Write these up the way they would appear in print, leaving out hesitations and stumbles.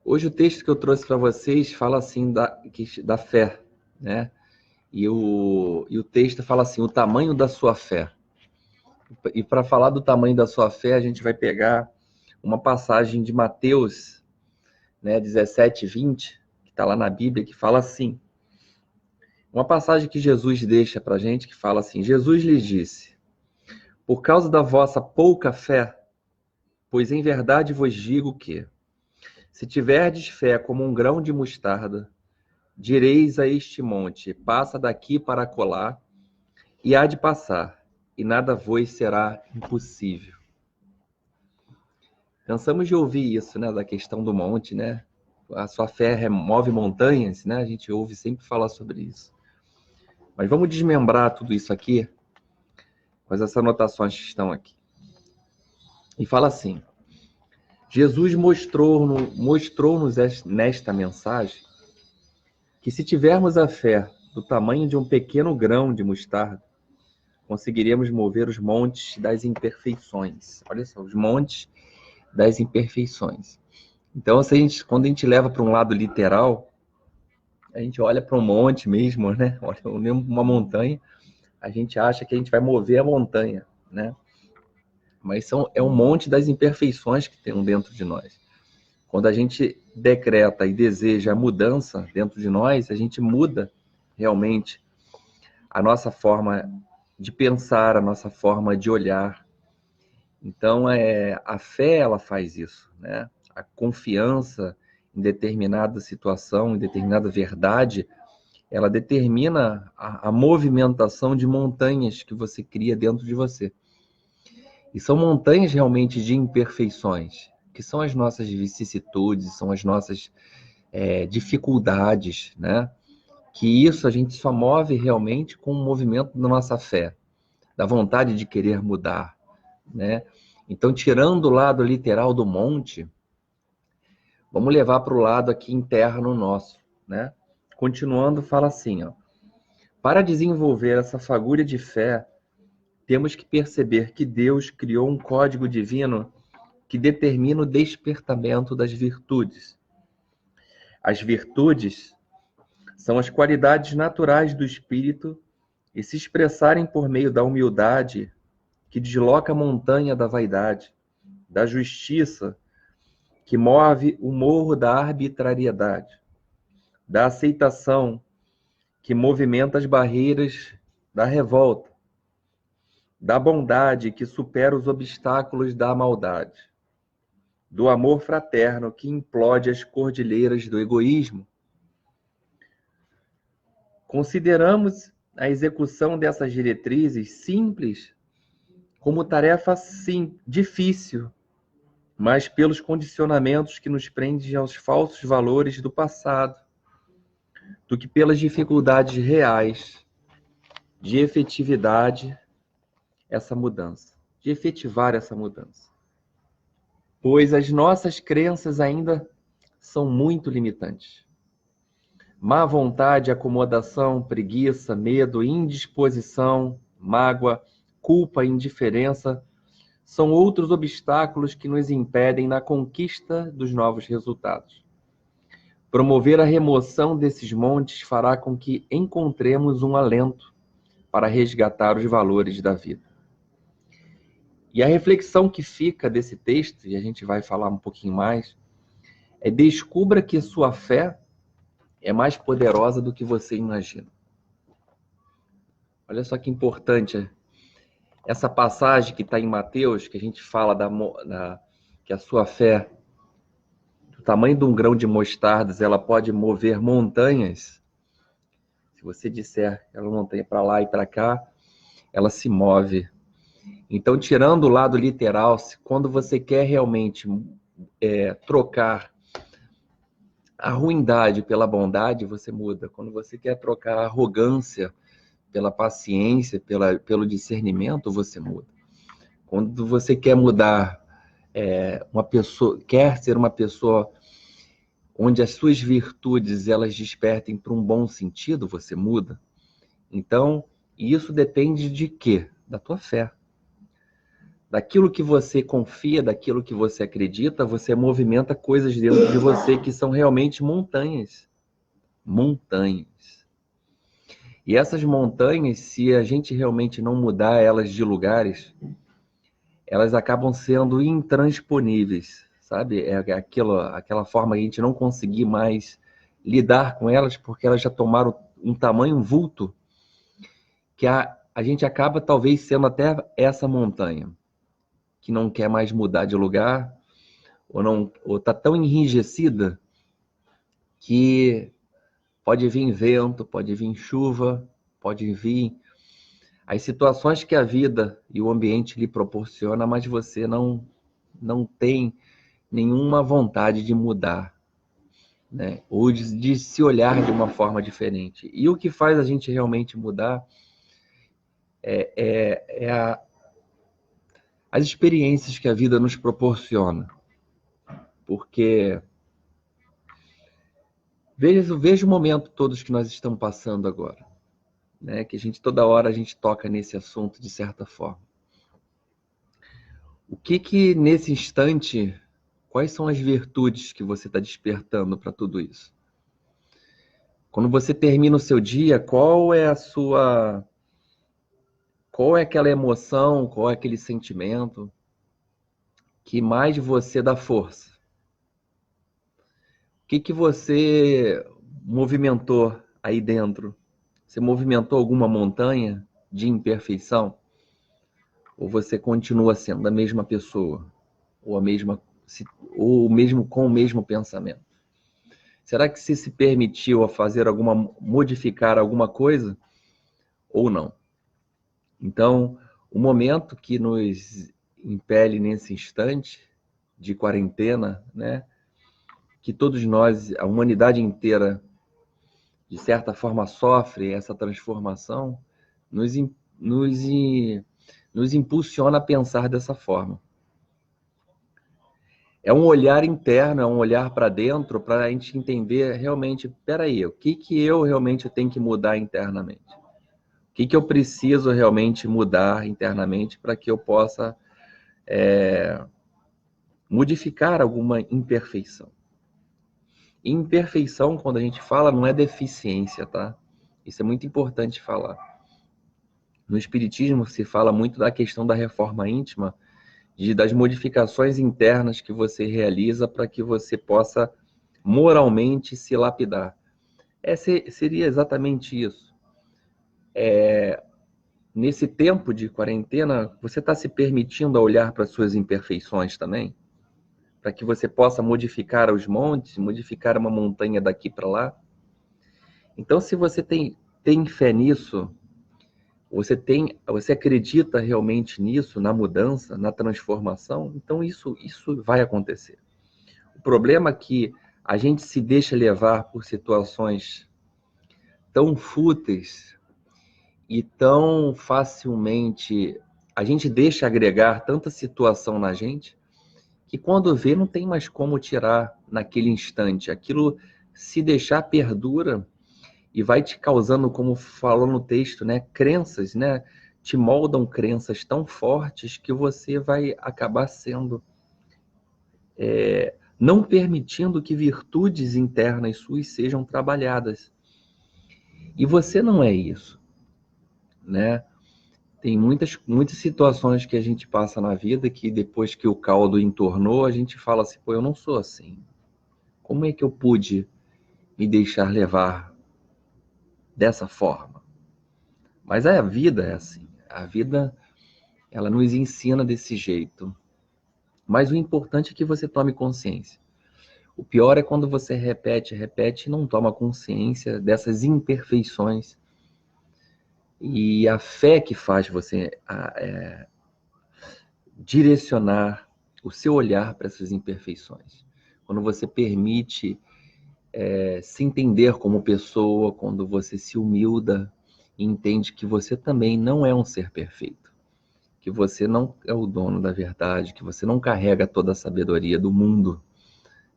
Hoje o texto que eu trouxe para vocês fala assim da fé, né? E o texto fala assim, o tamanho da sua fé. E para falar do tamanho da sua fé, a gente vai pegar uma passagem de Mateus, né, 17:20, que está lá na Bíblia, que fala assim. Uma passagem que Jesus deixa para a gente, que fala assim, Jesus lhes disse, por causa da vossa pouca fé, pois em verdade vos digo que, se tiverdes fé como um grão de mostarda, direis a este monte, passa daqui para acolá, e há de passar, e nada vos será impossível. Cansamos de ouvir isso, né, da questão do monte, né? A sua fé remove montanhas, né? A gente ouve sempre falar sobre isso. Mas vamos desmembrar tudo isso aqui, com essas anotações que estão aqui. E fala assim, Jesus mostrou-nos nesta mensagem que se tivermos a fé do tamanho de um pequeno grão de mostarda, conseguiríamos mover os montes das imperfeições. Olha só, os montes das imperfeições. Então, quando a gente leva para um lado literal, a gente olha para um monte mesmo, né? Olha uma montanha, a gente acha que a gente vai mover a montanha, né? Mas é um monte das imperfeições que tem dentro de nós. Quando a gente decreta e deseja a mudança dentro de nós, a gente muda realmente a nossa forma de pensar, a nossa forma de olhar. Então, a fé, ela faz isso, né? A confiança em determinada situação, em determinada verdade, ela determina a movimentação de montanhas que você cria dentro de você. E são montanhas realmente de imperfeições, que são as nossas vicissitudes, são as nossas dificuldades, né? Que isso a gente só move realmente com o movimento da nossa fé, da vontade de querer mudar, né? Então, tirando o lado literal do monte, vamos levar para o lado aqui interno nosso, né? Continuando, fala assim, ó. Para desenvolver essa fagulha de fé, temos que perceber que Deus criou um código divino que determina o despertamento das virtudes. As virtudes são as qualidades naturais do espírito e se expressarem por meio da humildade que desloca a montanha da vaidade, da justiça que move o morro da arbitrariedade, da aceitação que movimenta as barreiras da revolta, da bondade que supera os obstáculos da maldade, do amor fraterno que implode as cordilheiras do egoísmo. Consideramos a execução dessas diretrizes simples como tarefa sim, difícil, mas pelos condicionamentos que nos prendem aos falsos valores do passado, do que pelas dificuldades reais de efetividade essa mudança, de efetivar essa mudança. Pois as nossas crenças ainda são muito limitantes. Má vontade, acomodação, preguiça, medo, indisposição, mágoa, culpa, indiferença são outros obstáculos que nos impedem na conquista dos novos resultados. Promover a remoção desses montes fará com que encontremos um alento para resgatar os valores da vida. E a reflexão que fica desse texto, e a gente vai falar um pouquinho mais, é descubra que sua fé é mais poderosa do que você imagina. Olha só que importante essa passagem que está em Mateus, que a gente fala que a sua fé, do tamanho de um grão de mostardas, ela pode mover montanhas. Se você disser aquela montanha para lá e para cá, ela se move. Então, tirando o lado literal, quando você quer realmente trocar a ruindade pela bondade, você muda. Quando você quer trocar a arrogância pela paciência, pelo discernimento, você muda. Quando você quer mudar uma pessoa, quer ser uma pessoa onde as suas virtudes elas despertem para um bom sentido, você muda. Então, isso depende de quê? Da tua fé. daquilo que você confia, daquilo que você acredita, você movimenta coisas dentro de você que são realmente montanhas. Montanhas. E essas montanhas, se a gente realmente não mudar elas de lugares, elas acabam sendo intransponíveis, sabe? É aquela forma que a gente não conseguir mais lidar com elas, porque elas já tomaram um tamanho, um vulto, que a gente acaba talvez sendo até essa montanha, que não quer mais mudar de lugar, ou tá tão enrijecida que pode vir vento, pode vir chuva, pode vir as situações que a vida e o ambiente lhe proporciona, mas você não tem nenhuma vontade de mudar, né? Ou de se olhar de uma forma diferente. E o que faz a gente realmente mudar é as experiências que a vida nos proporciona. Porque veja o momento todos que nós estamos passando agora, né? Que toda hora a gente toca nesse assunto de certa forma. O que nesse instante, quais são as virtudes que você está despertando para tudo isso? Quando você termina o seu dia, qual é aquela emoção, qual é aquele sentimento que mais você dá força? O que você movimentou aí dentro? Você movimentou alguma montanha de imperfeição? Ou você continua sendo a mesma pessoa? Ou mesmo com o mesmo pensamento? Será que você se permitiu a modificar alguma coisa ou não? Então, o momento que nos impele nesse instante de quarentena, né, que todos nós, a humanidade inteira, de certa forma sofre essa transformação, nos, nos, nos impulsiona a pensar dessa forma. É um olhar interno, é um olhar para dentro, para a gente entender realmente, peraí, o que eu realmente tenho que mudar internamente? O que eu preciso realmente mudar internamente para que eu possa modificar alguma imperfeição? E imperfeição, quando a gente fala, não é deficiência, tá? Isso é muito importante falar. No Espiritismo se fala muito da questão da reforma íntima, das modificações internas que você realiza para que você possa moralmente se lapidar. Seria exatamente isso. Nesse tempo de quarentena, você está se permitindo a olhar para suas imperfeições também? Para que você possa modificar os montes, modificar uma montanha daqui para lá? Então, se você tem fé nisso, você acredita realmente nisso, na mudança, na transformação, então isso vai acontecer. O problema é que a gente se deixa levar por situações tão fúteis e tão facilmente, a gente deixa agregar tanta situação na gente, que quando vê não tem mais como tirar naquele instante. Aquilo, se deixar, perdura e vai te causando, como falou no texto, né, crenças, né, te moldam crenças tão fortes que você vai acabar sendo, não permitindo que virtudes internas suas sejam trabalhadas. E você não é isso, né? Tem muitas situações que a gente passa na vida que depois que o caldo entornou, a gente fala assim, pô, eu não sou assim. Como é que eu pude me deixar levar dessa forma? Mas a vida é assim. A vida, ela nos ensina desse jeito. Mas o importante é que você tome consciência. O pior é quando você repete e não toma consciência dessas imperfeições. E a fé que faz você direcionar o seu olhar para essas imperfeições. Quando você permite se entender como pessoa, quando você se humilda e entende que você também não é um ser perfeito, que você não é o dono da verdade, que você não carrega toda a sabedoria do mundo,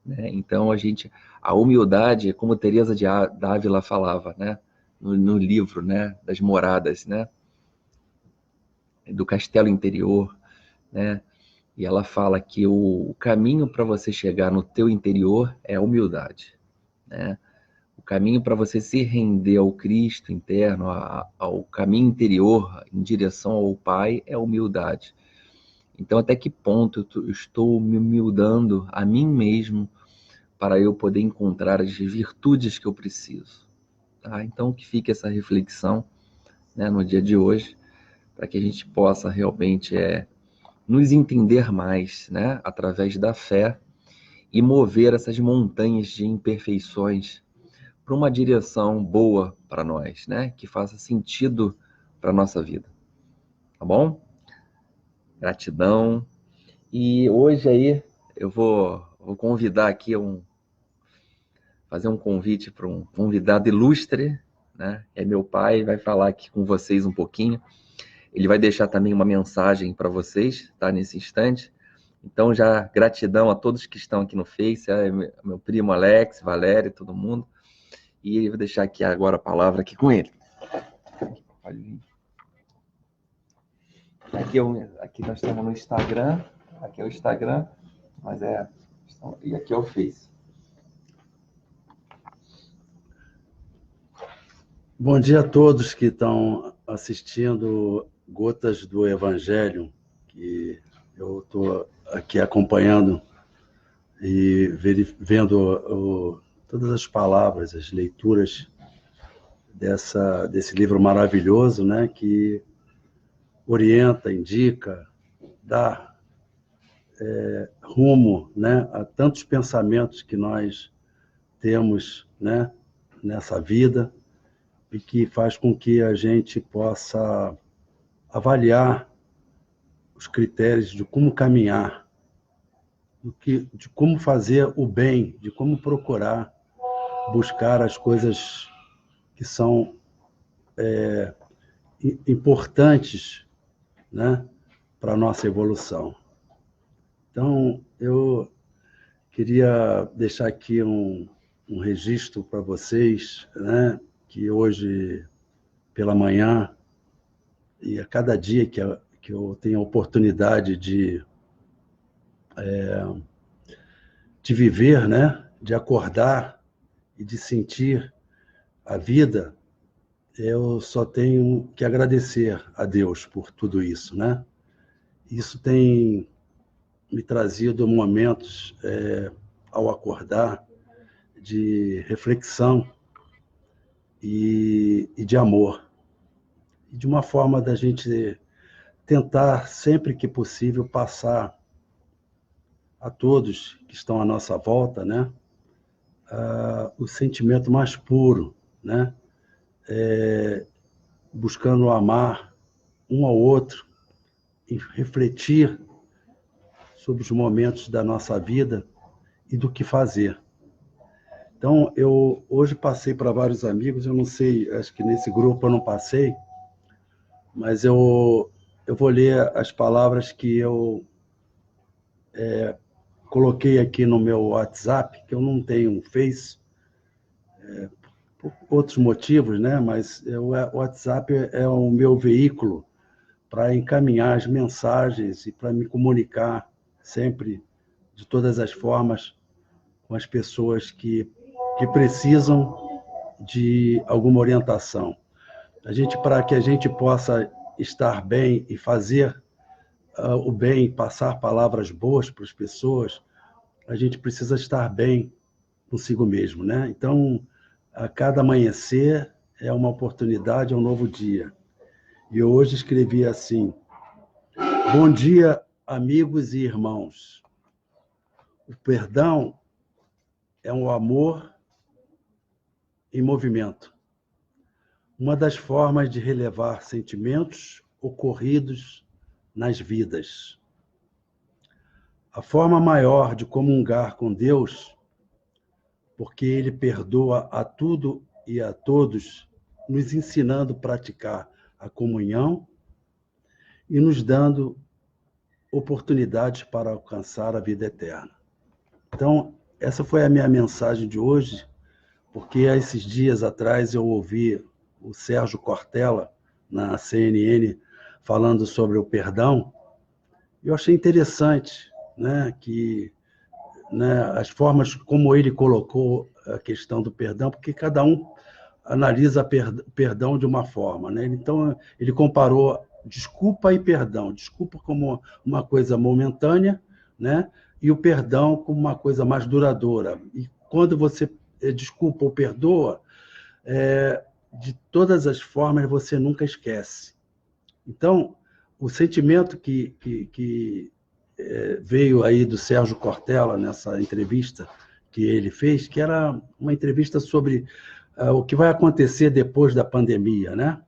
né? Então a humildade, como Teresa d'Ávila falava, né? No livro, né? Das moradas, né? Do castelo interior, né? E ela fala que o caminho para você chegar no teu interior é a humildade, né? O caminho para você se render ao Cristo interno, ao caminho interior, em direção ao Pai, é a humildade. Então, até que ponto eu estou me humildando a mim mesmo para eu poder encontrar as virtudes que eu preciso? Tá? Então, que fique essa reflexão, né, no dia de hoje, para que a gente possa realmente nos entender mais, né, através da fé e mover essas montanhas de imperfeições para uma direção boa para nós, né, que faça sentido para a nossa vida. Tá bom? Gratidão. E hoje aí eu vou convidar aqui fazer um convite para um convidado ilustre, né? É meu pai, vai falar aqui com vocês um pouquinho. Ele vai deixar também uma mensagem para vocês, tá? Nesse instante. Então, já gratidão a todos que estão aqui no Face, meu primo Alex, Valério, todo mundo. E eu vou deixar aqui agora a palavra aqui com ele. Aqui nós estamos no Instagram. Aqui é o Instagram, mas e aqui é o Face. Bom dia a todos que estão assistindo Gotas do Evangelho, que eu estou aqui acompanhando e vendo todas as palavras, as leituras desse livro maravilhoso, né, que orienta, indica, dá rumo, né, a tantos pensamentos que nós temos, né, nessa vida, e que faz com que a gente possa avaliar os critérios de como caminhar, de como fazer o bem, de como procurar buscar as coisas que são importantes, né, para a nossa evolução. Então, eu queria deixar aqui um registro para vocês, né, que hoje, pela manhã, e a cada dia que eu tenho a oportunidade de viver, né, de acordar e de sentir a vida, eu só tenho que agradecer a Deus por tudo isso, né? Isso tem me trazido momentos, ao acordar, de reflexão e de amor. E de uma forma da gente tentar, sempre que possível, passar a todos que estão à nossa volta, né, o sentimento mais puro, né, buscando amar um ao outro e refletir sobre os momentos da nossa vida e do que fazer. Então, eu hoje passei para vários amigos, eu não sei, acho que nesse grupo eu não passei, mas eu vou ler as palavras que eu coloquei aqui no meu WhatsApp, que eu não tenho um Face, por outros motivos, né? Mas o WhatsApp é o meu veículo para encaminhar as mensagens e para me comunicar sempre, de todas as formas, com as pessoas que precisam de alguma orientação. Para que a gente possa estar bem e fazer o bem, passar palavras boas para as pessoas, a gente precisa estar bem consigo mesmo, né? Então, a cada amanhecer é uma oportunidade, é um novo dia. E eu hoje escrevi assim: bom dia, amigos e irmãos. O perdão é um amor em movimento. Uma das formas de relevar sentimentos ocorridos nas vidas. A forma maior de comungar com Deus, porque Ele perdoa a tudo e a todos, nos ensinando a praticar a comunhão e nos dando oportunidades para alcançar a vida eterna. Então, essa foi a minha mensagem de hoje, porque há esses dias atrás eu ouvi o Sérgio Cortella, na CNN, falando sobre o perdão, eu achei interessante, né, que, né, as formas como ele colocou a questão do perdão, porque cada um analisa perdão de uma forma, né? Então, ele comparou desculpa e perdão. Desculpa como uma coisa momentânea, né? E o perdão como uma coisa mais duradoura. E quando você desculpa ou perdoa, de todas as formas, você nunca esquece. Então, o sentimento que veio aí do Sérgio Cortella, nessa entrevista que ele fez, que era uma entrevista sobre o que vai acontecer depois da pandemia, né?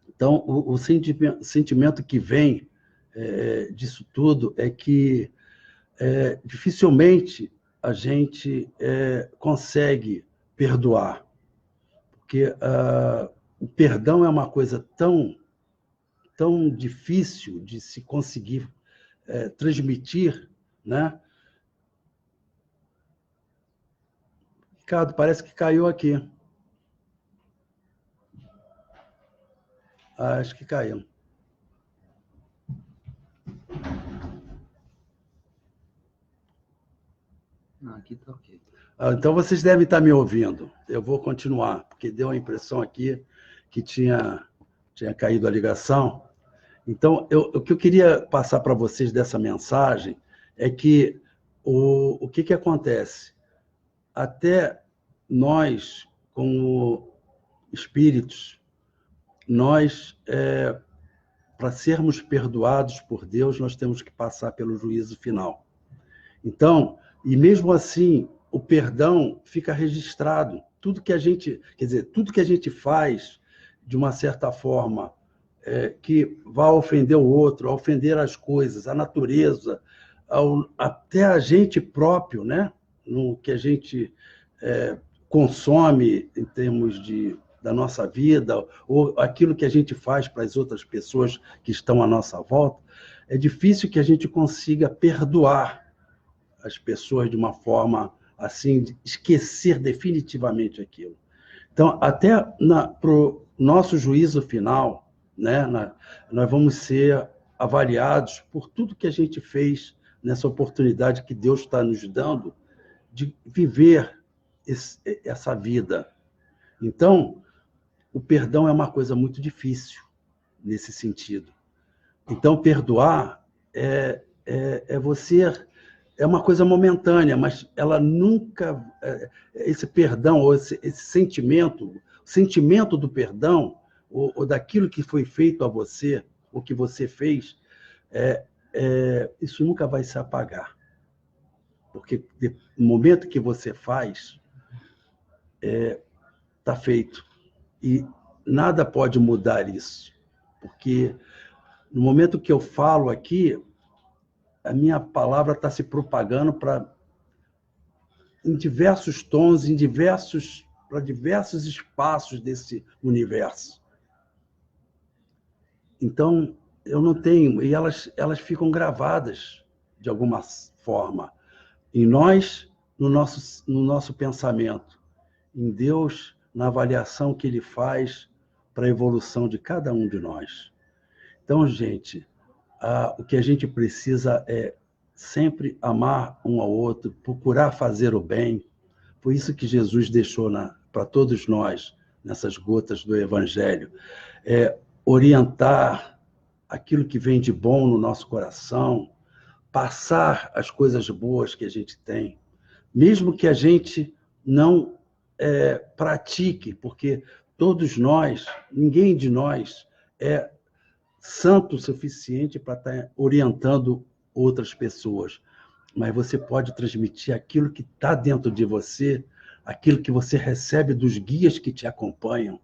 Então, o sentimento que vem disso tudo é que dificilmente a gente consegue perdoar, porque o perdão é uma coisa tão difícil de se conseguir transmitir, né? Ricardo, parece que caiu aqui. Acho que caiu. Aqui está ok. Então, vocês devem estar me ouvindo. Eu vou continuar, porque deu a impressão aqui que tinha caído a ligação. Então, o que eu queria passar para vocês dessa mensagem é que o que acontece? Até nós, como espíritos, nós, para sermos perdoados por Deus, nós temos que passar pelo juízo final. Então, e mesmo assim, o perdão fica registrado. Tudo que a gente faz, de uma certa forma, que vai ofender o outro, ofender as coisas, a natureza, até a gente próprio, né? No que a gente consome em termos da nossa vida, ou aquilo que a gente faz para as outras pessoas que estão à nossa volta, é difícil que a gente consiga perdoar as pessoas de uma forma assim, de esquecer definitivamente aquilo. Então, até para o nosso juízo final, né, nós vamos ser avaliados por tudo que a gente fez nessa oportunidade que Deus está nos dando de viver essa vida. Então, o perdão é uma coisa muito difícil nesse sentido. Então, perdoar é uma coisa momentânea, mas ela nunca... Esse perdão, ou esse sentimento, o sentimento do perdão, ou daquilo que foi feito a você, o que você fez, isso nunca vai se apagar. Porque no momento que você faz, está feito. E nada pode mudar isso. Porque no momento que eu falo aqui, a minha palavra está se propagando em diversos tons, para diversos espaços desse universo. Então, eu não tenho... E elas ficam gravadas, de alguma forma, em nós, no nosso pensamento, em Deus, na avaliação que Ele faz para a evolução de cada um de nós. Então, gente, o que a gente precisa é sempre amar um ao outro, procurar fazer o bem. Foi isso que Jesus deixou para todos nós, nessas gotas do Evangelho. Orientar aquilo que vem de bom no nosso coração, passar as coisas boas que a gente tem, mesmo que a gente não pratique, porque todos nós, ninguém de nós é santo o suficiente para estar orientando outras pessoas, mas você pode transmitir aquilo que está dentro de você, aquilo que você recebe dos guias que te acompanham,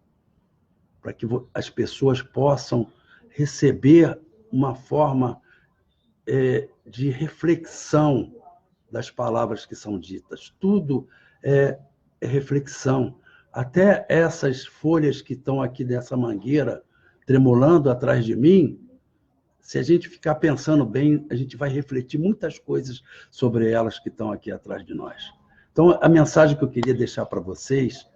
para que as pessoas possam receber uma forma de reflexão das palavras que são ditas. Tudo é reflexão. Até essas folhas que estão aqui dessa mangueira, tremulando atrás de mim, se a gente ficar pensando bem, a gente vai refletir muitas coisas sobre elas que estão aqui atrás de nós. Então, a mensagem que eu queria deixar para vocês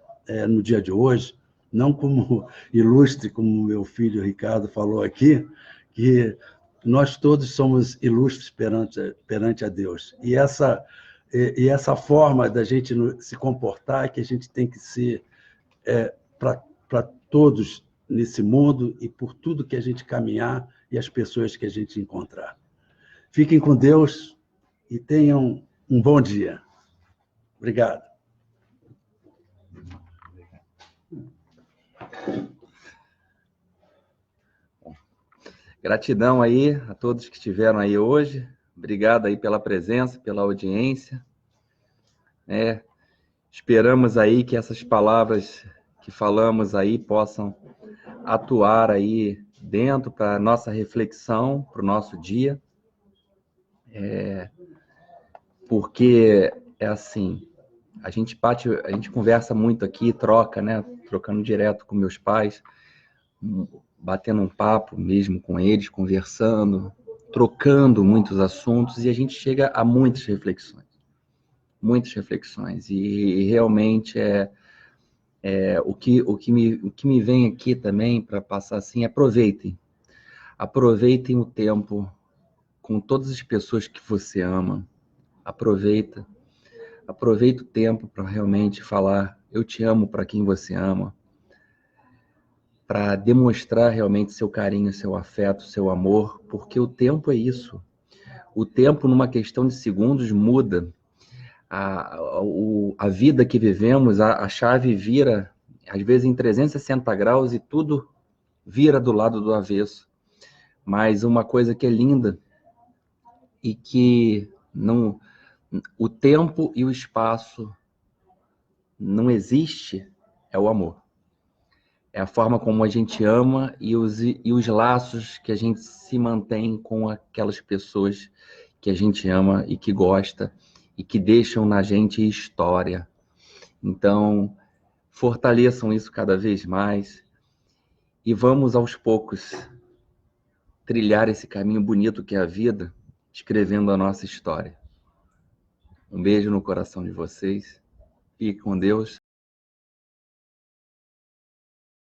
no dia de hoje, não como ilustre, como meu filho Ricardo falou aqui, que nós todos somos ilustres perante a Deus. E essa forma da gente se comportar, que a gente tem que ser para todos nesse mundo e por tudo que a gente caminhar e as pessoas que a gente encontrar. Fiquem com Deus e tenham um bom dia. Obrigado. Gratidão aí a todos que estiveram aí hoje. Obrigado aí pela presença, pela audiência. Esperamos aí que essas palavras que falamos aí possam atuar aí dentro para a nossa reflexão, para o nosso dia. Porque é assim, a gente conversa muito aqui, troca, né? Trocando direto com meus pais, batendo um papo mesmo com eles, conversando, trocando muitos assuntos, e a gente chega a muitas reflexões. E realmente o que me vem aqui também para passar assim, aproveitem o tempo com todas as pessoas que você ama. Aproveita o tempo para realmente falar eu te amo para quem você ama, para demonstrar realmente seu carinho, seu afeto, seu amor, porque o tempo é isso. O tempo, numa questão de segundos, muda. A vida que vivemos, a chave vira, às vezes, em 360 graus e tudo vira do lado do avesso. Mas uma coisa que é linda e que não, o tempo e o espaço não existe, é o amor. É a forma como a gente ama e os laços que a gente se mantém com aquelas pessoas que a gente ama e que gosta e que deixam na gente história. Então, fortaleçam isso cada vez mais e vamos aos poucos trilhar esse caminho bonito que é a vida, escrevendo a nossa história. Um beijo no coração de vocês. Fique com Deus.